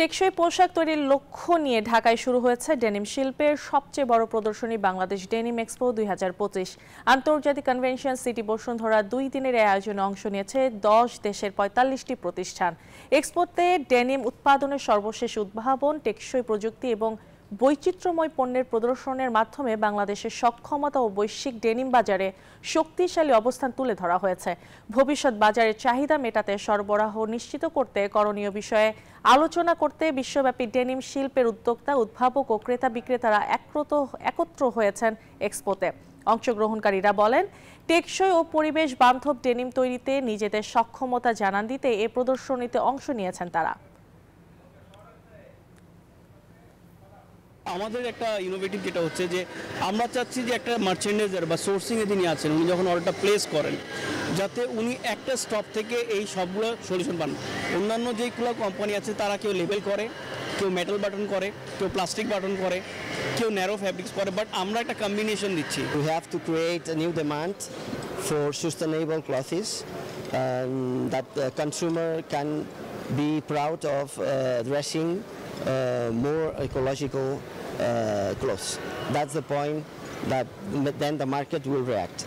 টেকসই পোশাক তৈরির লক্ষ্য নিয়ে ঢাকায় শুরু হয়েছে ডেনিম শিল্পের সবচেয়ে বড় প্রদর্শনী বাংলাদেশ ডেনিম এক্সপো 2025। আন্তর্জাতিক কনভেনশন সিটি বসুন্ধরা 2 দিনের এই আয়োজনে অংশ নিয়েছে 10 দেশের 45টি প্রতিষ্ঠান। এক্সপোতে ডেনিম উৎপাদনের সর্বশেষ উদ্ভাবন, টেকসই প্রযুক্তি এবং বৈচিত্র্যময় পণ্যের প্রদর্শনের মাধ্যমে বাংলাদেশের সক্ষমতা ও বৈশ্বিক ডেনিম বাজারে শক্তিশালী অবস্থান তুলে ধরা হয়েছে। ভবিষ্যৎ বাজারের চাহিদা মেটাতে সরবরাহ নিশ্চিত করতে করণীয় বিষয়ে আলোচনা করতে বিশ্বব্যাপী ডেনিম শিল্পের উদ্যোক্তা, উদ্ভাবক ও ক্রেতা বিক্রেতারা একত্র হয়েছেন এক্সপোতে। অংশগ্রহণকারীরা বলেন, টেকসই ও পরিবেশ বান্ধব ডেনিম তৈরিতে নিজেদের সক্ষমতা জানান দিতে এ প্রদর্শনীতে অংশ নিয়েছেন তারা। আমাদের একটা ইনোভেটিভ যেটা হচ্ছে যে আমরা চাচ্ছি যে একটা মার্চেন্ডাইজার বা সোর্সিংয়ে যিনি আছেন উনি যখন অর্ডারটা প্লেস করেন যাতে উনি একটা স্টপ থেকে এই সবগুলো সলিউশন পান। অন্যান্য যেগুলো কোম্পানি আছে তারা কেউ লেবেল করে, কেউ মেটাল বাটন করে, কেউ প্লাস্টিক বাটন করে, কেউ ন্যারো ফ্যাব্রিক্স করে, বাট আমরা একটা কম্বিনেশন দিচ্ছি। We have to create a new demand for sustainable clothes that the consumer can be proud of dressing more ecological clothes. That's the point that then the market will react.